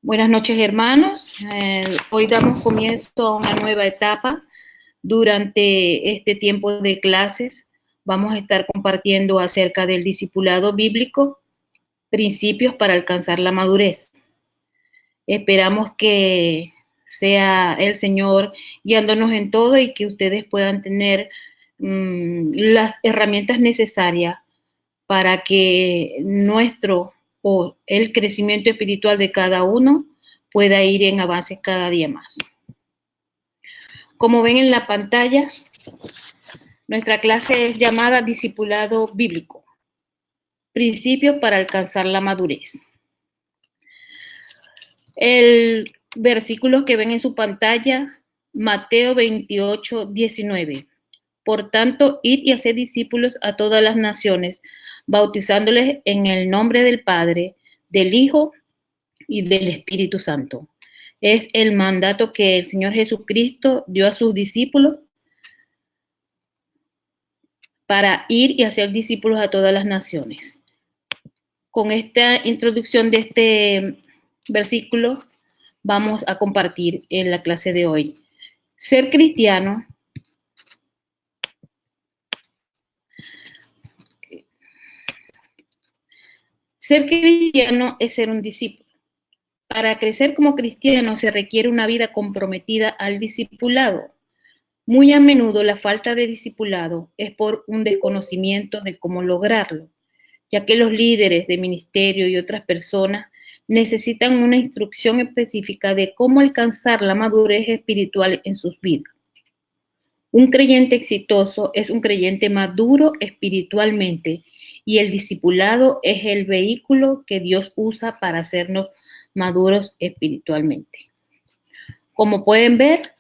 Buenas noches, hermanos. Hoy damos comienzo a una nueva etapa. Durante este tiempo de clases vamos a estar compartiendo acerca del discipulado bíblico, principios para alcanzar la madurez. Esperamos que sea el Señor guiándonos en todo y que ustedes puedan tener las herramientas necesarias para que nuestro o el crecimiento espiritual de cada uno pueda ir en avances cada día más. Como ven en la pantalla, nuestra clase es llamada Discipulado Bíblico, Principios para alcanzar la madurez. El versículo que ven en su pantalla, Mateo 28:19. Por tanto, id y haced discípulos a todas las naciones, bautizándoles en el nombre del Padre, del Hijo y del Espíritu Santo. Es el mandato que el Señor Jesucristo dio a sus discípulos para ir y hacer discípulos a todas las naciones. Con esta introducción de este versículo vamos a compartir en la clase de hoy. Ser cristiano es ser un discípulo. Para crecer como cristiano se requiere una vida comprometida al discipulado. Muy a menudo la falta de discipulado es por un desconocimiento de cómo lograrlo, ya que los líderes de ministerio y otras personas necesitan una instrucción específica de cómo alcanzar la madurez espiritual en sus vidas. Un creyente exitoso es un creyente maduro espiritualmente y el discipulado es el vehículo que Dios usa para hacernos maduros espiritualmente. Como pueden ver,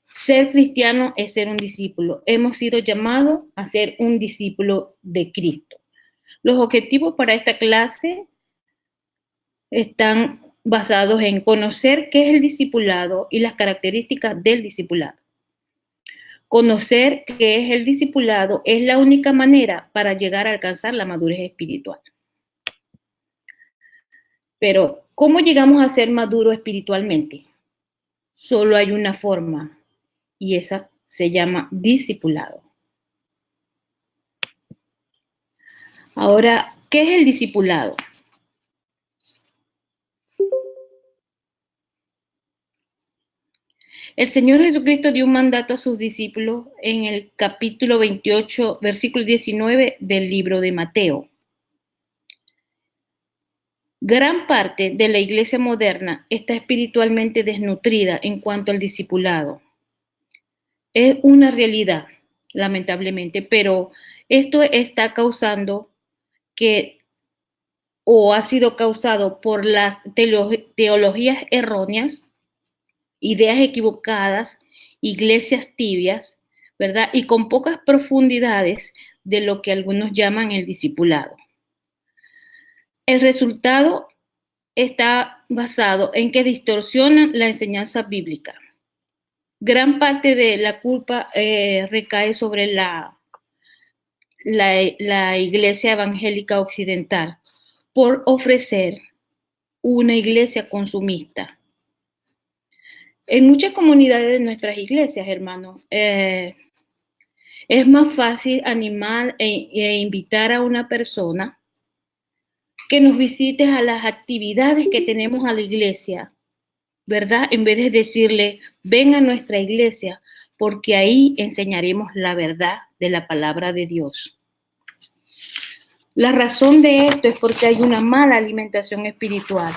ser cristiano es ser un discípulo. Hemos sido llamados a ser un discípulo de Cristo. Los objetivos para esta clase están basados en conocer qué es el discipulado y las características del discipulado. Conocer qué es el discipulado es la única manera para llegar a alcanzar la madurez espiritual. Pero, ¿cómo llegamos a ser maduros espiritualmente? Solo hay una forma, y esa se llama discipulado. Ahora, ¿qué es el discipulado? El Señor Jesucristo dio un mandato a sus discípulos en el capítulo 28, versículo 19 del libro de Mateo. Gran parte de la iglesia moderna está espiritualmente desnutrida en cuanto al discipulado. Es una realidad, lamentablemente, pero esto está causando que, o ha sido causado por las teologías erróneas, ideas equivocadas, iglesias tibias, ¿verdad? Y con pocas profundidades de lo que algunos llaman el discipulado. El resultado está basado en que distorsionan la enseñanza bíblica. Gran parte de la culpa recae sobre la iglesia evangélica occidental por ofrecer una iglesia consumista. En muchas comunidades de nuestras iglesias, hermanos, es más fácil animar e invitar a una persona que nos visite a las actividades que tenemos a la iglesia, ¿verdad? En vez de decirle, ven a nuestra iglesia, porque ahí enseñaremos la verdad de la palabra de Dios. La razón de esto es porque hay una mala alimentación espiritual.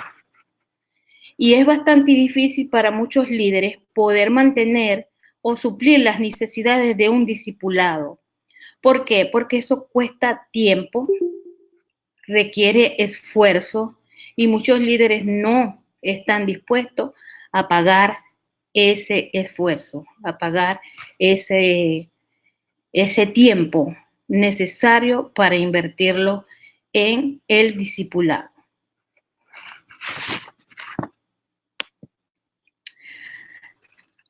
Y es bastante difícil para muchos líderes poder mantener o suplir las necesidades de un discipulado. ¿Por qué? Porque eso cuesta tiempo, requiere esfuerzo y muchos líderes no están dispuestos a pagar ese esfuerzo, a pagar ese tiempo necesario para invertirlo en el discipulado.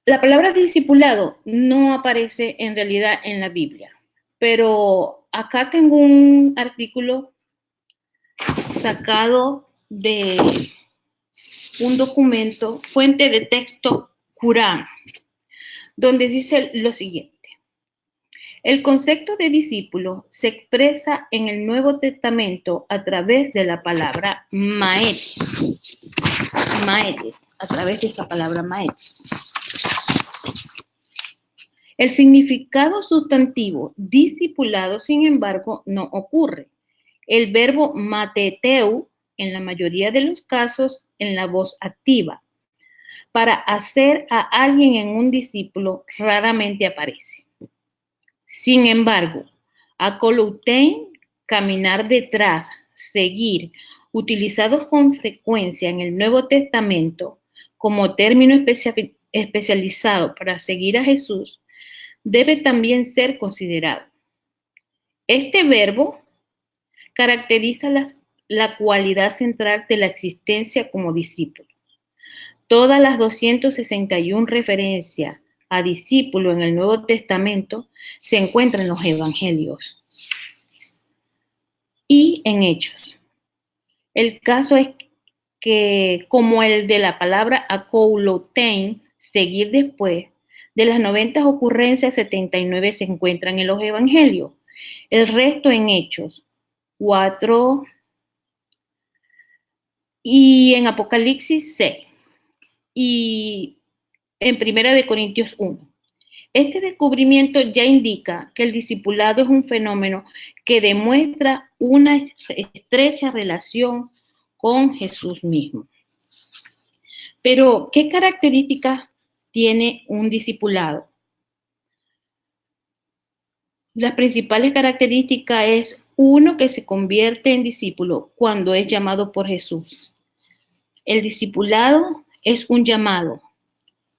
La palabra discipulado no aparece en realidad en la Biblia, pero acá tengo un artículo sacado de un documento, fuente de texto Qur'an, donde dice lo siguiente. El concepto de discípulo se expresa en el Nuevo Testamento a través de la palabra maetes, a través de esa palabra maetes. El significado sustantivo discipulado, sin embargo, no ocurre. El verbo mateteu, en la mayoría de los casos, en la voz activa. Para hacer a alguien en un discípulo raramente aparece. Sin embargo, akolutein, caminar detrás, seguir, utilizados con frecuencia en el Nuevo Testamento como término especializado para seguir a Jesús, debe también ser considerado. Este verbo caracteriza la cualidad central de la existencia como discípulo. Todas las 261 referencias a discípulo en el Nuevo Testamento se encuentran en los Evangelios y en Hechos. El caso es que, como el de la palabra akoulotein, seguir después, de las 90 ocurrencias, 79 se encuentran en los Evangelios, el resto en Hechos 4 y en Apocalipsis 6 y en Primera de Corintios 1. Este descubrimiento ya indica que el discipulado es un fenómeno que demuestra una estrecha relación con Jesús mismo. Pero, ¿qué características tiene un discipulado? Las principales características es uno que se convierte en discípulo cuando es llamado por Jesús. El discipulado es un llamado,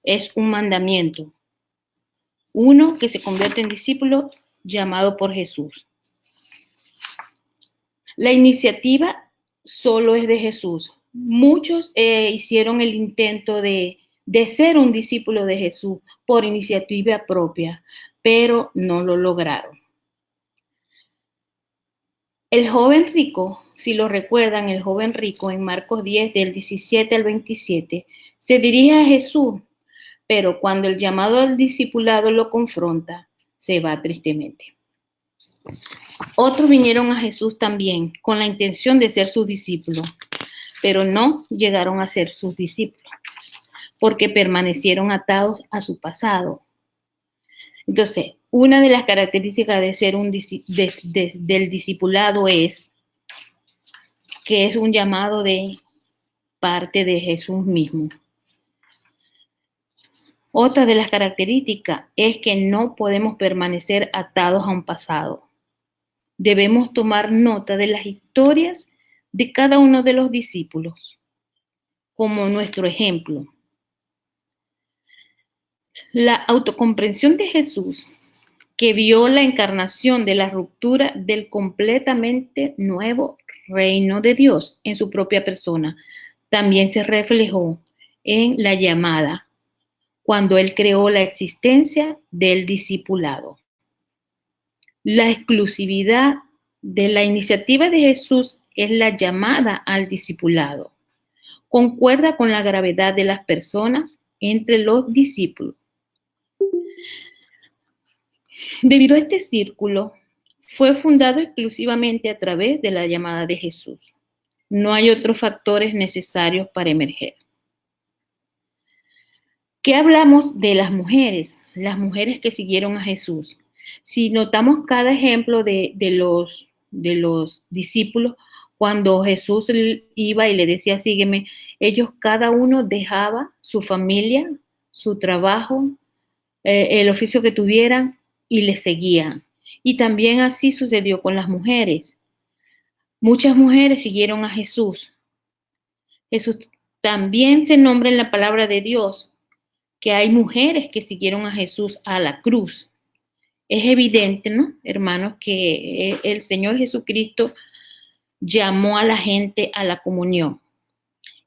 es un mandamiento. Uno que se convierte en discípulo llamado por Jesús. La iniciativa solo es de Jesús. Muchos hicieron el intento de ser un discípulo de Jesús por iniciativa propia, pero no lo lograron. El joven rico, si lo recuerdan, el joven rico en Marcos 10, del 17 al 27, se dirige a Jesús, pero cuando el llamado al discipulado lo confronta, se va tristemente. Otros vinieron a Jesús también con la intención de ser sus discípulos, pero no llegaron a ser sus discípulos, porque permanecieron atados a su pasado. Entonces, una de las características de ser del discipulado es que es un llamado de parte de Jesús mismo. Otra de las características es que no podemos permanecer atados a un pasado. Debemos tomar nota de las historias de cada uno de los discípulos como nuestro ejemplo. La autocomprensión de Jesús, que vio la encarnación de la ruptura del completamente nuevo reino de Dios en su propia persona, también se reflejó en la llamada, cuando Él creó la existencia del discipulado. La exclusividad de la iniciativa de Jesús es la llamada al discipulado. Concuerda con la gravedad de las personas entre los discípulos. Debido a este círculo, fue fundado exclusivamente a través de la llamada de Jesús. No hay otros factores necesarios para emerger. ¿Qué hablamos de las mujeres? Las mujeres que siguieron a Jesús. Si notamos cada ejemplo de los discípulos, cuando Jesús iba y le decía, sígueme, ellos cada uno dejaba su familia, su trabajo, el oficio que tuvieran y le seguían. Y también así sucedió con las mujeres. Muchas mujeres siguieron a Jesús. Jesús también se nombra en la palabra de Dios que hay mujeres que siguieron a Jesús a la cruz. Es evidente, ¿no, hermanos, que el Señor Jesucristo llamó a la gente a la comunión,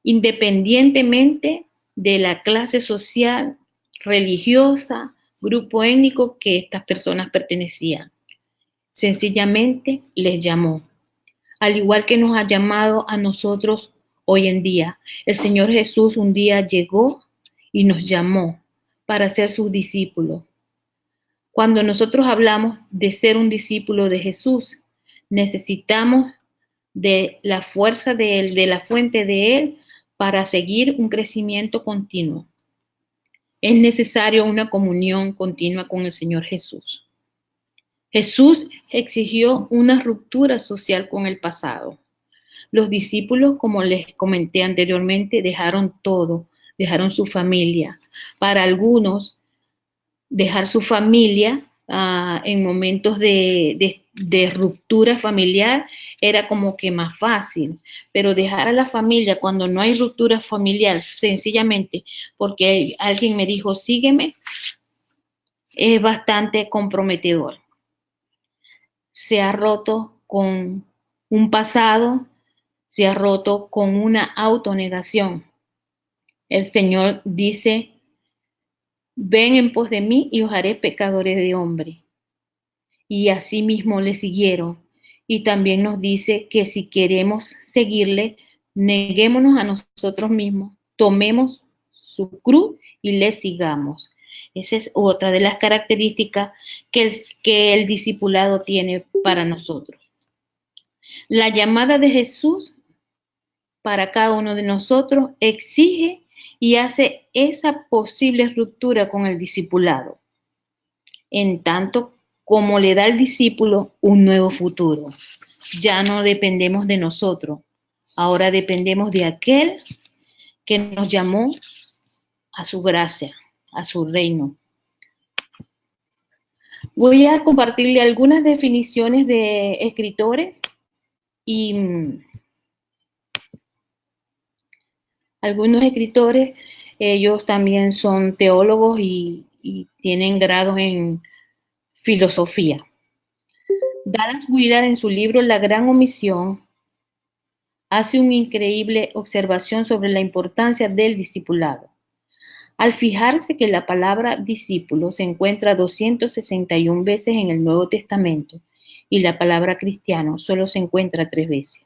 independientemente de la clase social, religiosa, grupo étnico que estas personas pertenecían. Sencillamente les llamó. al igual que nos ha llamado a nosotros hoy en día. El Señor Jesús un día llegó y nos llamó para ser sus discípulos. Cuando nosotros hablamos de ser un discípulo de Jesús, necesitamos de la fuerza de Él, de la fuente de Él, para seguir un crecimiento continuo. Es necesario una comunión continua con el Señor Jesús. Jesús exigió una ruptura social con el pasado. Los discípulos, como les comenté anteriormente, dejaron todo, dejaron su familia. Para algunos, dejar su familia en momentos de ruptura familiar era como que más fácil, pero dejar a la familia cuando no hay ruptura familiar, sencillamente porque alguien me dijo sígueme, es bastante comprometedor. Se ha roto con un pasado, se ha roto con una autonegación. El Señor dice: ven en pos de mí y os haré pecadores de hombre. Y así mismo le siguieron. Y también nos dice que si queremos seguirle, neguémonos a nosotros mismos, tomemos su cruz y le sigamos. Esa es otra de las características que el discipulado tiene para nosotros. La llamada de Jesús para cada uno de nosotros exige y hace esa posible ruptura con el discipulado, en tanto como le da al discípulo un nuevo futuro. Ya no dependemos de nosotros, ahora dependemos de aquel que nos llamó a su gracia, a su reino. Voy a compartirle algunas definiciones de escritores y algunos escritores, ellos también son teólogos y tienen grados en filosofía. Dallas Willard, en su libro La Gran Omisión, hace una increíble observación sobre la importancia del discipulado. Al fijarse que la palabra discípulo se encuentra 261 veces en el Nuevo Testamento y la palabra cristiano solo se encuentra 3 veces.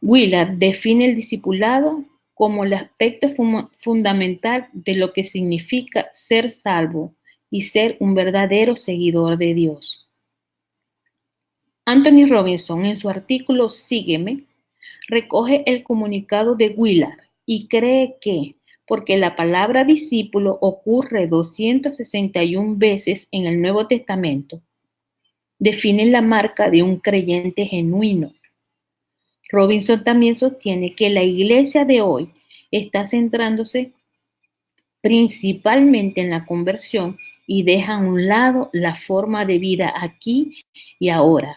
Willard define el discipulado como el aspecto fundamental de lo que significa ser salvo y ser un verdadero seguidor de Dios. Anthony Robinson, en su artículo Sígueme, recoge el comunicado de Willard y cree que, porque la palabra discípulo ocurre 261 veces en el Nuevo Testamento, define la marca de un creyente genuino. Robinson también sostiene que la iglesia de hoy está centrándose principalmente en la conversión y deja a un lado la forma de vida aquí y ahora,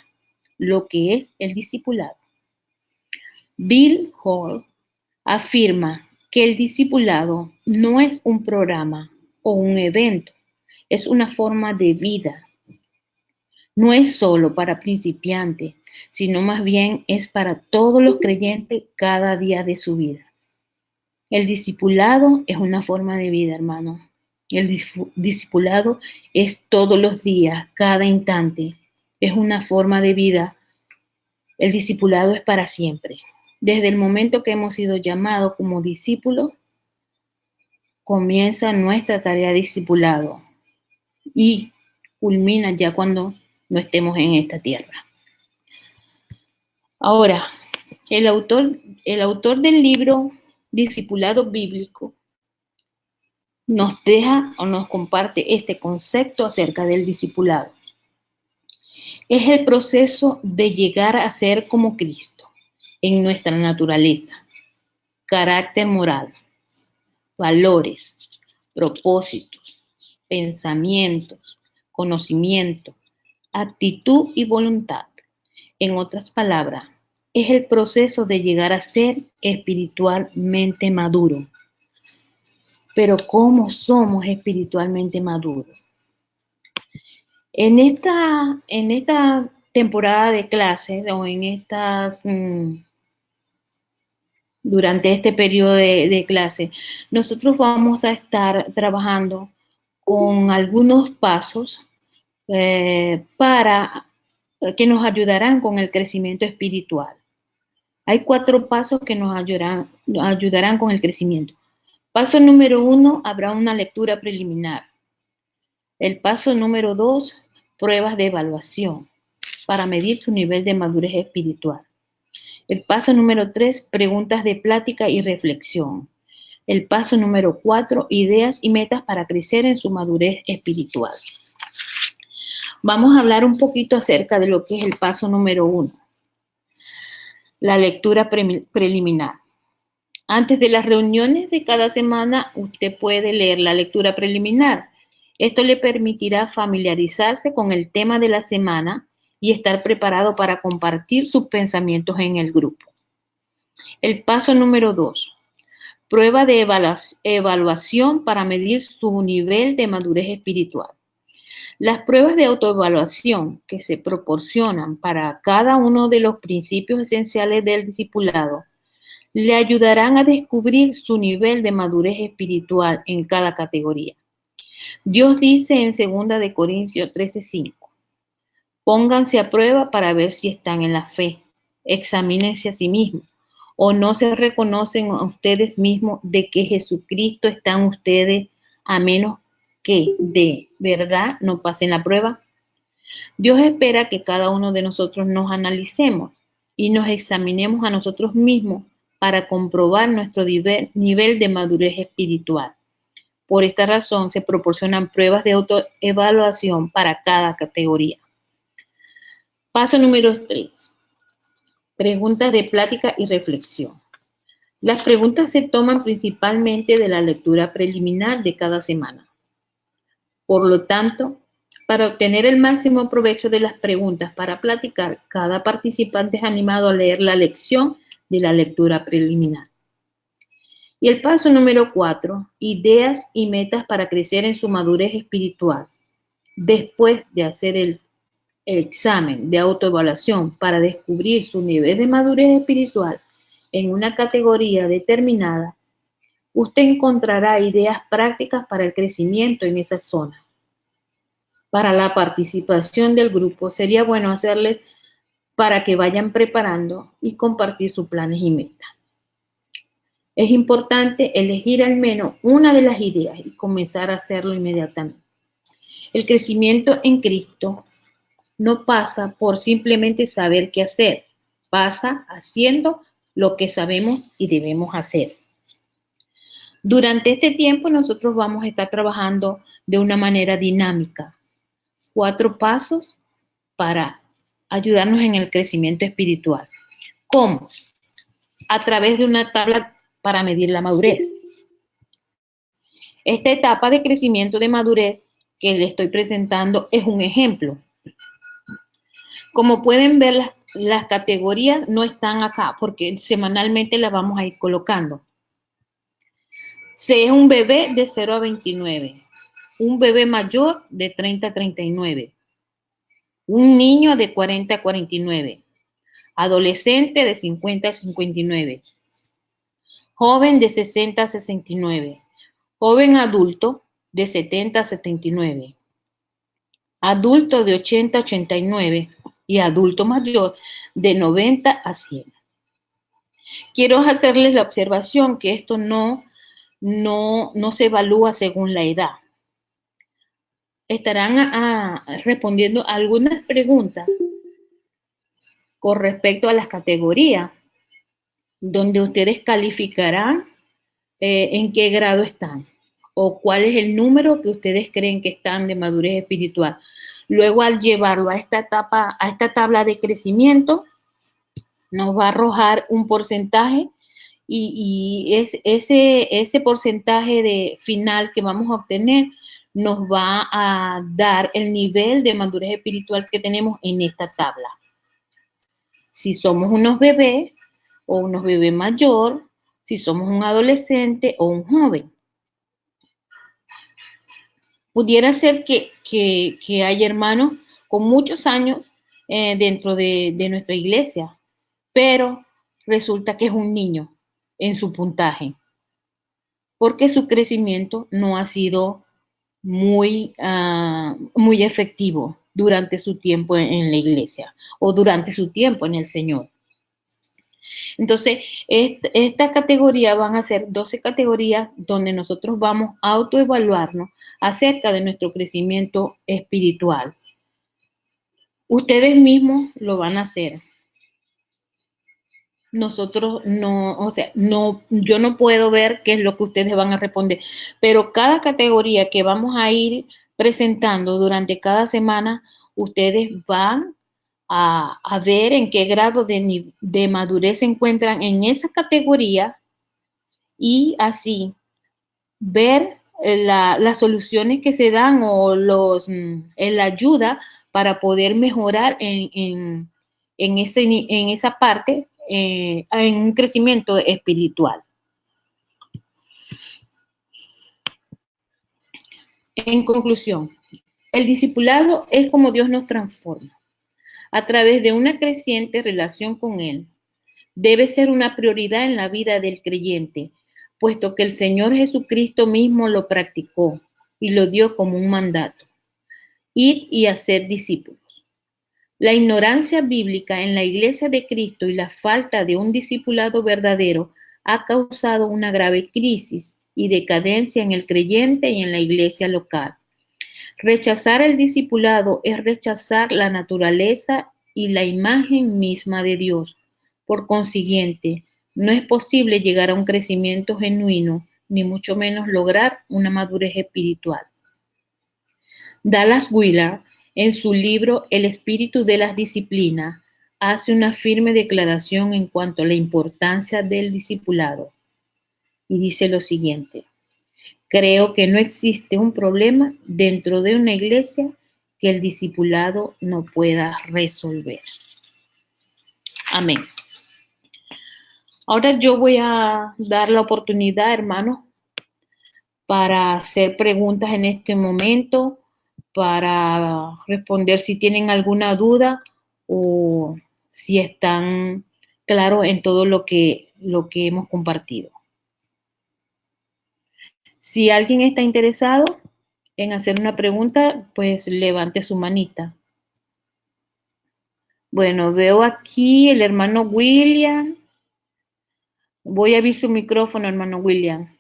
lo que es el discipulado. Bill Hall afirma que el discipulado no es un programa o un evento, es una forma de vida. No es solo para principiantes, sino más bien es para todos los creyentes cada día de su vida. El discipulado es una forma de vida, hermano. El discipulado es todos los días, cada instante. Es una forma de vida. El discipulado es para siempre. Desde el momento que hemos sido llamados como discípulos, comienza nuestra tarea de discipulado y culmina ya cuando no estemos en esta tierra. Ahora, el autor del libro Discipulado Bíblico nos deja o nos comparte este concepto acerca del discipulado. Es el proceso de llegar a ser como Cristo en nuestra naturaleza, carácter moral, valores, propósitos, pensamientos, conocimiento, actitud y voluntad. En otras palabras, es el proceso de llegar a ser espiritualmente maduro. Pero ¿cómo somos espiritualmente maduros? En esta temporada de clases o durante este periodo de clase, nosotros vamos a estar trabajando con algunos pasos para que nos ayudarán con el crecimiento espiritual. Hay 4 pasos que nos ayudarán con el crecimiento. Paso número 1, habrá una lectura preliminar. El paso número 2, pruebas de evaluación para medir su nivel de madurez espiritual. El paso número 3, preguntas de plática y reflexión. El paso número 4, ideas y metas para crecer en su madurez espiritual. Vamos a hablar un poquito acerca de lo que es el paso número 1, la lectura preliminar. Antes de las reuniones de cada semana, usted puede leer la lectura preliminar. Esto le permitirá familiarizarse con el tema de la semana y estar preparado para compartir sus pensamientos en el grupo. El paso número 2, prueba de evaluación para medir su nivel de madurez espiritual. Las pruebas de autoevaluación que se proporcionan para cada uno de los principios esenciales del discipulado le ayudarán a descubrir su nivel de madurez espiritual en cada categoría. Dios dice en 2 Corintios 13:5, pónganse a prueba para ver si están en la fe, examínense a sí mismos, o no se reconocen a ustedes mismos de que Jesucristo está en ustedes, a menos que de verdad no pasen la prueba. Dios espera que cada uno de nosotros nos analicemos y nos examinemos a nosotros mismos para comprobar nuestro nivel de madurez espiritual. Por esta razón se proporcionan pruebas de autoevaluación para cada categoría. Paso número 3. Preguntas de plática y reflexión. Las preguntas se toman principalmente de la lectura preliminar de cada semana. Por lo tanto, para obtener el máximo provecho de las preguntas para platicar, cada participante es animado a leer la lección de la lectura preliminar. Y el paso número 4, ideas y metas para crecer en su madurez espiritual. Después de hacer el examen de autoevaluación para descubrir su nivel de madurez espiritual en una categoría determinada, usted encontrará ideas prácticas para el crecimiento en esa zona. Para la participación del grupo, sería bueno hacerles para que vayan preparando y compartir sus planes y metas. Es importante elegir al menos una de las ideas y comenzar a hacerlo inmediatamente. El crecimiento en Cristo no pasa por simplemente saber qué hacer, pasa haciendo lo que sabemos y debemos hacer. Durante este tiempo nosotros vamos a estar trabajando de una manera dinámica. 4 pasos para ayudarnos en el crecimiento espiritual. ¿Cómo? A través de una tabla para medir la madurez. Esta etapa de crecimiento de madurez que le estoy presentando es un ejemplo. Como pueden ver, las categorías no están acá porque semanalmente las vamos a ir colocando. C es un bebé de 0 a 29, un bebé mayor de 30 a 39, un niño de 40 a 49, adolescente de 50 a 59, joven de 60 a 69, joven adulto de 70 a 79, adulto de 80 a 89 y adulto mayor de 90 a 100. Quiero hacerles la observación que esto no se evalúa según la edad. Estarán respondiendo algunas preguntas con respecto a las categorías, donde ustedes calificarán en qué grado están o cuál es el número que ustedes creen que están de madurez espiritual. Luego, al llevarlo a esta etapa, a esta tabla de crecimiento, nos va a arrojar un porcentaje y ese porcentaje de final que vamos a obtener nos va a dar el nivel de madurez espiritual que tenemos en esta tabla. Si somos unos bebés o unos bebés mayor, si somos un adolescente o un joven. Pudiera ser que haya hermanos con muchos años dentro de nuestra iglesia, pero resulta que es un niño en su puntaje, porque su crecimiento no ha sido muy efectivo. durante su tiempo en la iglesia o durante su tiempo en el Señor. Entonces, esta categoría van a ser 12 categorías donde nosotros vamos a autoevaluarnos acerca de nuestro crecimiento espiritual. Ustedes mismos lo van a hacer. Nosotros no, o sea, no, yo no puedo ver qué es lo que ustedes van a responder, pero cada categoría que vamos a ir presentando durante cada semana, ustedes van a ver en qué grado de madurez se encuentran en esa categoría y así ver las soluciones que se dan o la ayuda para poder mejorar en esa parte, en un crecimiento espiritual. En conclusión, el discipulado es como Dios nos transforma a través de una creciente relación con Él. Debe ser una prioridad en la vida del creyente, puesto que el Señor Jesucristo mismo lo practicó y lo dio como un mandato: ir y hacer discípulos. La ignorancia bíblica en la Iglesia de Cristo y la falta de un discipulado verdadero ha causado una grave crisis y decadencia en el creyente y en la iglesia local. Rechazar el discipulado es rechazar la naturaleza y la imagen misma de Dios. Por consiguiente, no es posible llegar a un crecimiento genuino, ni mucho menos lograr una madurez espiritual. Dallas Willard, en su libro El espíritu de las disciplinas, hace una firme declaración en cuanto a la importancia del discipulado y dice lo siguiente: creo que no existe un problema dentro de una iglesia que el discipulado no pueda resolver. Amén. Ahora yo voy a dar la oportunidad, hermanos, para hacer preguntas en este momento, para responder si tienen alguna duda o si están claros en todo lo que hemos compartido. Si alguien está interesado en hacer una pregunta, pues levante su manita. Bueno, veo aquí el hermano William. Voy a abrir su micrófono, hermano William.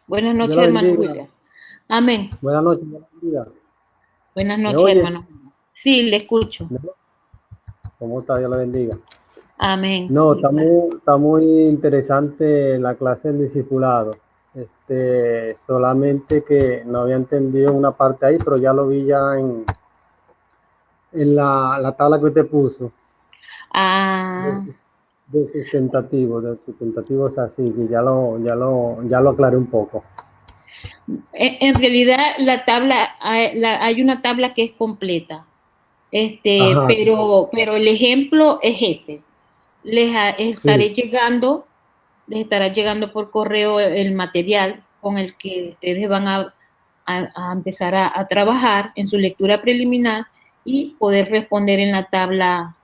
Buenas noches, hermano William. Amén. Buenas noches, bienvenida. Buenas noches, hermano. Sí, le escucho. ¿Cómo está? Dios le bendiga. Amén. No, está muy interesante la clase del discipulado. Solamente que no había entendido una parte ahí, pero ya lo vi ya en la tabla que usted puso. De sustentativos así, que ya lo aclaré un poco. En realidad la tabla, hay una tabla que es completa, Ajá. pero el ejemplo es ese. Les estará llegando por correo el material con el que ustedes van a empezar a trabajar en su lectura preliminar y poder responder en la tabla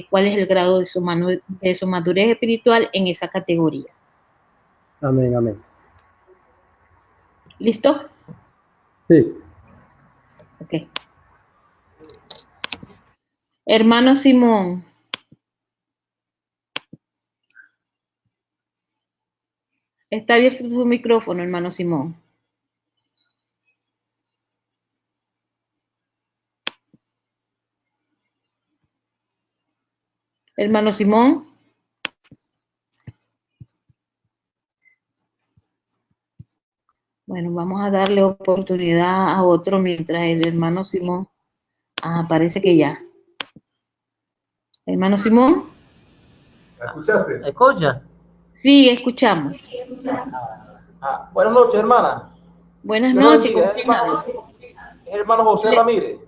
cuál es el grado de su madurez espiritual en esa categoría. Amén, amén. ¿Listo? Sí. Ok. Hermano Simón. Está abierto su micrófono, hermano Simón. Hermano Simón. Bueno, vamos a darle oportunidad a otro mientras el hermano Simón. Parece que ya. Hermano Simón. ¿Me escuchaste? ¿Me escucha? Sí, escuchamos. Buenas noches, hermana. Buenas noches, ¿con quién habla? Es hermano José Ramírez.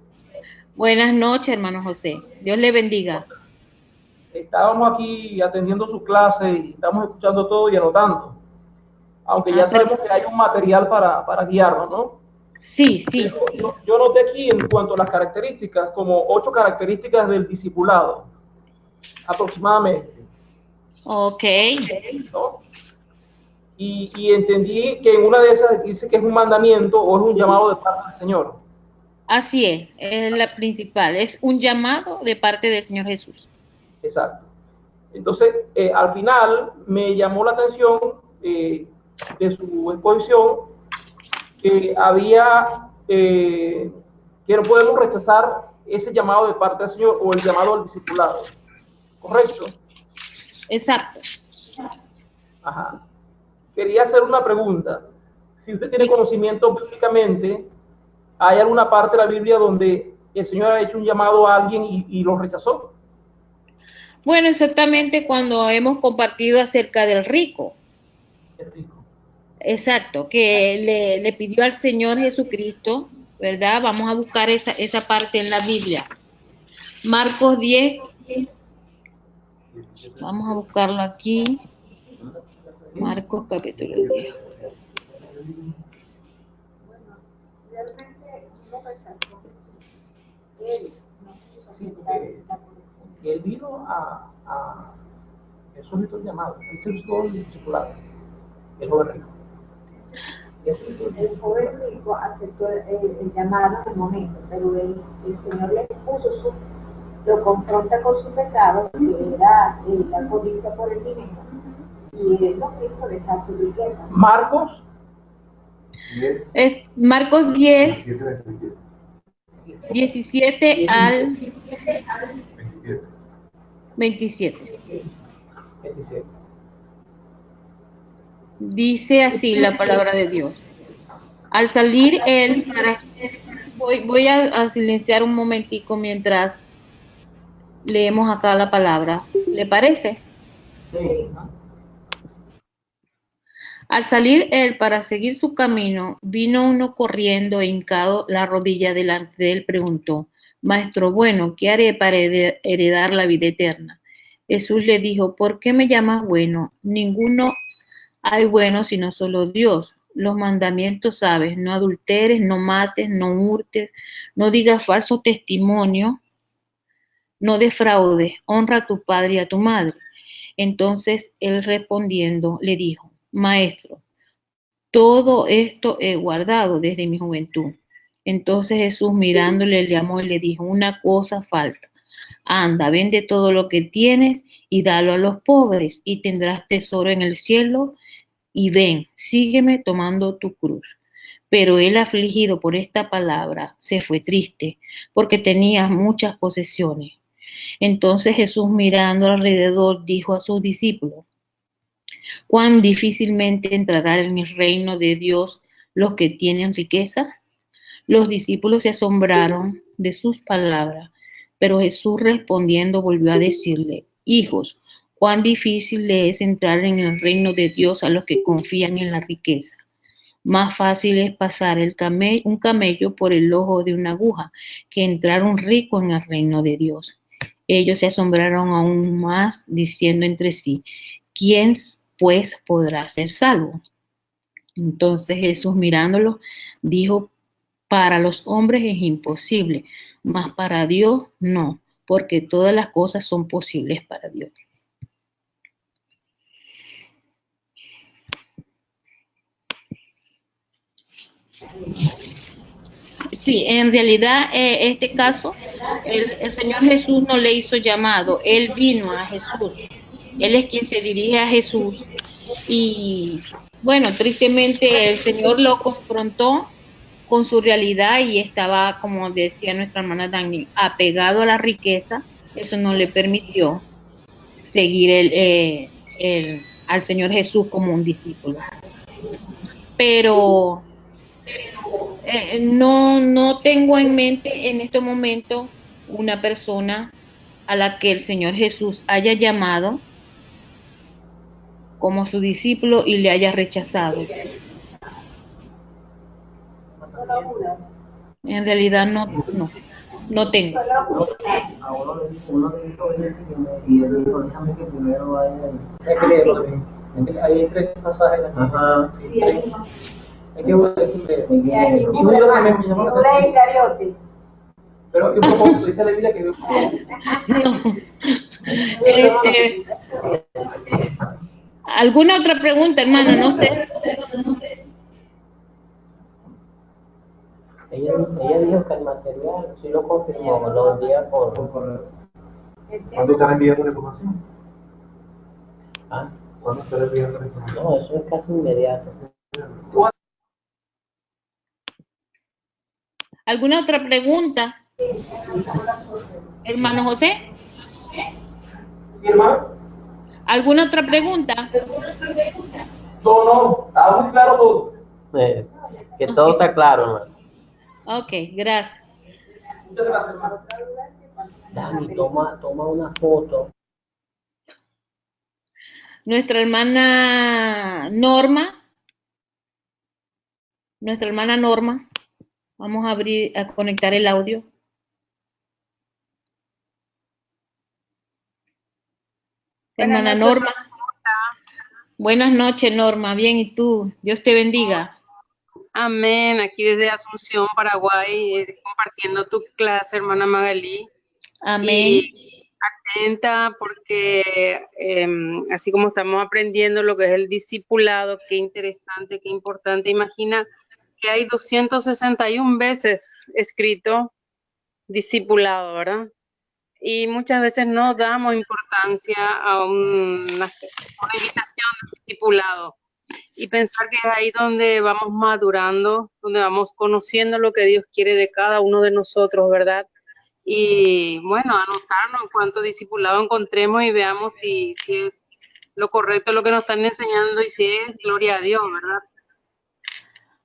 Buenas noches, hermano José. Dios le bendiga. Estábamos aquí atendiendo su clase y estamos escuchando todo y anotando. Aunque ya sabemos que hay un material para guiarnos, ¿no? Sí, sí. Yo noté aquí en cuanto a las características, como 8 características del discipulado. aproximadamente, Ok, ¿no? Y entendí que en una de esas dice que es un mandamiento o es un llamado de parte del Señor. así es la principal, es un llamado de parte del Señor Jesús. Exacto. Entonces, al final me llamó la atención de su exposición que que no podemos rechazar ese llamado de parte del Señor o el llamado al discipulado. ¿Correcto? Exacto. Ajá. Quería hacer una pregunta. Si usted tiene conocimiento bíblicamente, ¿hay alguna parte de la Biblia donde el Señor ha hecho un llamado a alguien y lo rechazó? Bueno, exactamente cuando hemos compartido acerca del rico. El rico. Exacto, que le pidió al Señor Jesucristo, ¿verdad? Vamos a buscar esa parte en la Biblia. Marcos 10, vamos a buscarlo aquí. Marcos capítulo 10. Realmente no rechazó Jesús. Él no quiso Sí, aceptar porque la conexión. él vino a Jesús hizo el llamado, él se buscó el discipulado, el joven rico. El joven rico aceptó el llamado en el momento, pero el Señor le puso lo confronta con su pecado, que era la codicia por el dinero, y él no quiso dejar su riqueza. Marcos Marcos 10, 17 al 27. 27. Dice así la palabra de Dios. Al salir él, voy a silenciar un momentico mientras leemos acá la palabra. ¿Le parece? Sí. Al salir él para seguir su camino, vino uno corriendo e hincado la rodilla delante de él, preguntó: Maestro bueno, ¿qué haré para heredar la vida eterna? Jesús le dijo: ¿Por qué me llamas bueno? Ninguno hay bueno sino solo Dios. Los mandamientos sabes: no adulteres, no mates, no hurtes, no digas falso testimonio, no defraudes, honra a tu padre y a tu madre. Entonces él respondiendo le dijo: Maestro, todo esto he guardado desde mi juventud. Entonces Jesús mirándole le llamó y le dijo: una cosa falta. Anda, vende todo lo que tienes y dalo a los pobres, y tendrás tesoro en el cielo, y ven, sígueme tomando tu cruz. Pero él, afligido por esta palabra, se fue triste, porque tenía muchas posesiones. Entonces Jesús, mirando alrededor, dijo a sus discípulos: ¿cuán difícilmente entrarán en el reino de Dios los que tienen riqueza? Los discípulos se asombraron de sus palabras, pero Jesús respondiendo volvió a decirle: hijos, cuán difícil le es entrar en el reino de Dios a los que confían en la riqueza. Más fácil es pasar un camello por el ojo de una aguja que entrar un rico en el reino de Dios. Ellos se asombraron aún más, diciendo entre sí: ¿quién pues podrá ser salvo? Entonces Jesús, mirándolo, dijo: para los hombres es imposible, mas para Dios no, porque todas las cosas son posibles para Dios. Sí, en realidad este caso, el Señor Jesús no le hizo llamado, Él vino a Jesús, Él es quien se dirige a Jesús y bueno, tristemente el Señor lo confrontó con su realidad y estaba, como decía nuestra hermana Dani, apegado a la riqueza. Eso no le permitió seguir al Señor Jesús como un discípulo. Pero no tengo en mente en este momento una persona a la que el Señor Jesús haya llamado como su discípulo y le haya rechazado. En realidad no tengo. A uno le dijo ese y él dijo, déjame que primero vaya. Hay que leerlo también. Hay 3 pasajes aquí. Ajá. Sí, hay más. Hay que leerlo. Y hay Y Judas también me llamó la Judas atención. Iscariote. Pero que un poco dice la Biblia que No. Este, ¿alguna otra pregunta, hermano? No sé. Ella dijo que el material sí lo confirmó, lo envía por correo. ¿Cuándo están enviando la información? ¿Ah? ¿Cuándo están enviando la información? No, eso es casi inmediato. ¿Alguna otra pregunta, hermano José? ¿Sí, hermano? ¿Alguna otra pregunta? No, está muy claro todo. Que todo está claro, hermano. Ok, gracias. Muchas gracias, hermano. Dani, toma una foto. Nuestra hermana Norma, vamos a conectar el audio. Buenas Hermana noches, Norma, hermana, ¿cómo está? buenas noches, Norma. Bien, ¿y tú? Dios te bendiga. Amén, aquí desde Asunción, Paraguay, compartiendo tu clase, hermana Magalí, Amén. y atenta porque así como estamos aprendiendo lo que es el discipulado, qué interesante, qué importante. Imagina que hay 261 veces escrito discipulado, ¿verdad? Y muchas veces no damos importancia a una invitación de discipulado. Y pensar que es ahí donde vamos madurando, donde vamos conociendo lo que Dios quiere de cada uno de nosotros, ¿verdad? Y bueno, anotarnos en cuanto discipulado encontremos y veamos si es lo correcto lo que nos están enseñando y si es gloria a Dios, ¿verdad?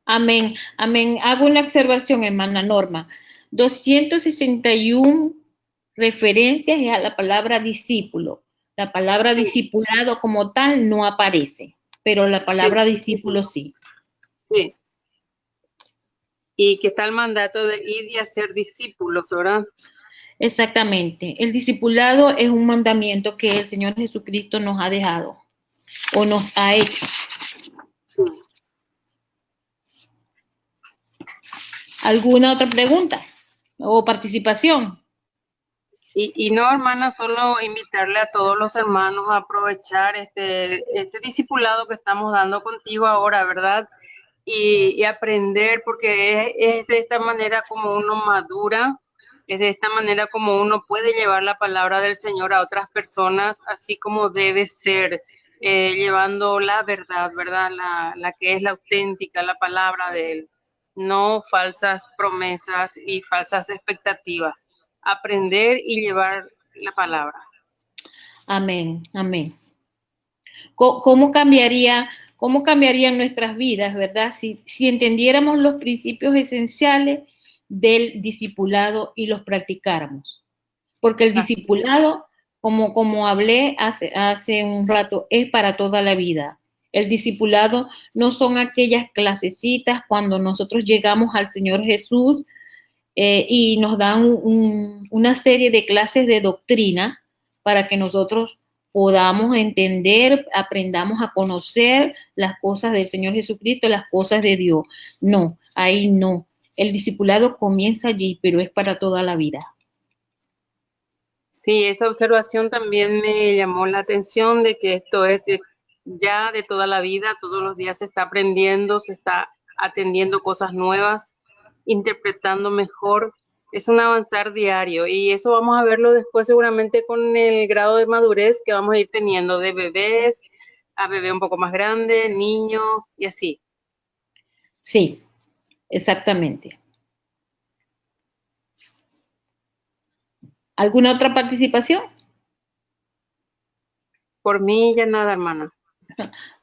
Amén. Amén. Hago una observación, hermana Norma. 261 referencias a la palabra discípulo. La palabra Sí, discipulado como tal no aparece, pero la sí, palabra discípulo sí. sí. Y que está el mandato de ir y hacer discípulos, ¿verdad? Exactamente. El discipulado es un mandamiento que el Señor Jesucristo nos ha dejado o nos ha hecho. Sí. ¿Alguna otra pregunta o participación? Y no, hermana, solo invitarle a todos los hermanos a aprovechar este discipulado que estamos dando contigo ahora, ¿verdad? Y aprender, porque es de esta manera como uno madura, es de esta manera como uno puede llevar la palabra del Señor a otras personas, así como debe ser, llevando la verdad, ¿verdad? La que es la auténtica, la palabra de Él, no falsas promesas y falsas expectativas. Aprender y llevar la palabra. Amén, amén. Cómo cambiarían nuestras vidas, verdad? Si entendiéramos los principios esenciales del discipulado y los practicáramos. Porque el Así, discipulado, como hablé hace un rato, es para toda la vida. El discipulado no son aquellas clasecitas cuando nosotros llegamos al Señor Jesús y nos dan una serie de clases de doctrina para que nosotros podamos entender, aprendamos a conocer las cosas del Señor Jesucristo, las cosas de Dios. No, ahí no. El discipulado comienza allí, pero es para toda la vida. sí, esa observación también me llamó la atención de que esto es ya de toda la vida, todos los días se está aprendiendo, se está atendiendo cosas nuevas, interpretando mejor. Es un avanzar diario y eso vamos a verlo después seguramente con el grado de madurez que vamos a ir teniendo de bebés a bebé un poco más grande, niños y así. Sí, exactamente. ¿Alguna otra participación? Por mí ya nada, hermana.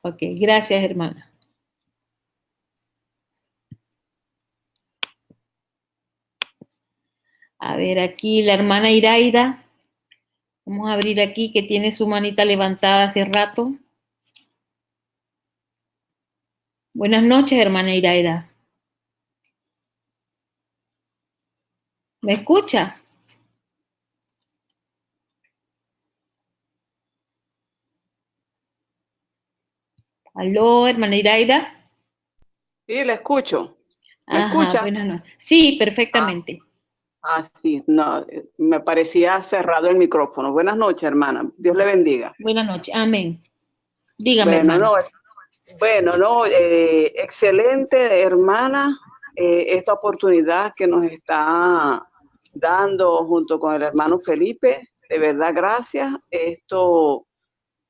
Ok, gracias, hermana. A ver, aquí la hermana Iraida. Vamos a abrir aquí que tiene su manita levantada hace rato. Buenas noches, hermana Iraida. ¿Me escucha? ¿Aló, hermana Iraida? Sí, la escucho. ¿Me Ajá, escucha? buenas noches. Sí, Ah, perfectamente. Ah, sí, no, me parecía cerrado el micrófono. Buenas noches, hermana. Dios le bendiga. Buenas noches. Amén. Dígame, Bueno, hermano. no, excelente, hermana, esta oportunidad que nos está dando junto con el hermano Felipe. De verdad, gracias. Esto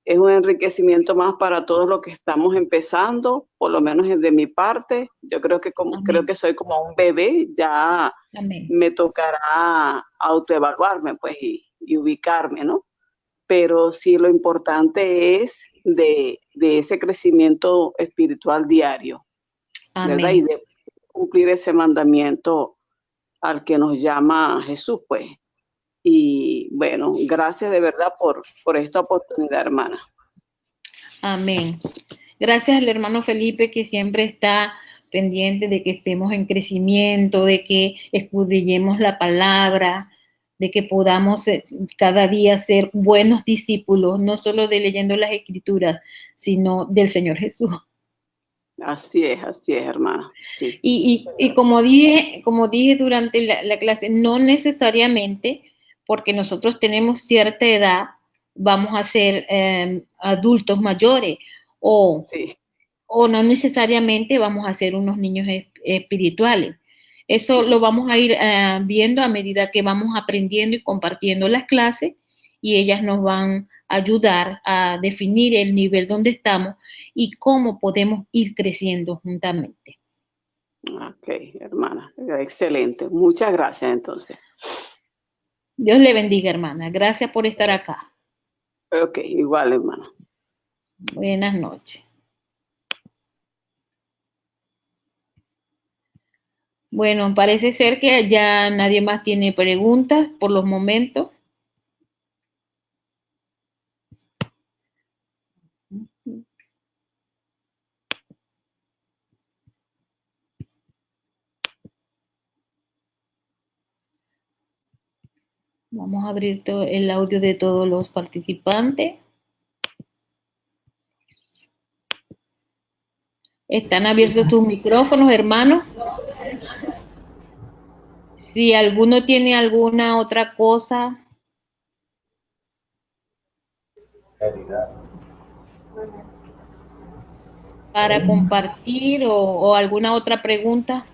es un enriquecimiento más para todos los que estamos empezando, por lo menos de mi parte. Yo creo que creo Amén. que soy como un bebé, ya Amén. me tocará autoevaluarme, pues, y ubicarme, ¿no? Pero sí lo importante es de ese crecimiento espiritual diario, ¿verdad? Y Amén. de cumplir ese mandamiento al que nos llama Jesús, pues. Y bueno, gracias de verdad por esta oportunidad, hermana. Amén. Gracias al hermano Felipe que siempre está pendiente de que estemos en crecimiento, de que escudriñemos la palabra, de que podamos cada día ser buenos discípulos, no solo de leyendo las escrituras, sino del Señor Jesús. Así es, hermana. Sí. Y como dije durante la clase, no necesariamente porque nosotros tenemos cierta edad, vamos a ser adultos mayores o, Sí. o no necesariamente vamos a ser unos niños espirituales. Eso lo vamos a ir viendo a medida que vamos aprendiendo y compartiendo las clases y ellas nos van a ayudar a definir el nivel donde estamos y cómo podemos ir creciendo juntamente. Ok, hermana, excelente. Muchas gracias entonces. Dios le bendiga, hermana. Gracias por estar acá. Ok, igual, hermana. Buenas noches. Bueno, parece ser que ya nadie más tiene preguntas por los momentos. Vamos a abrir el audio de todos los participantes. Están abiertos tus micrófonos, hermanos. Si alguno tiene alguna otra cosa para compartir o alguna otra pregunta.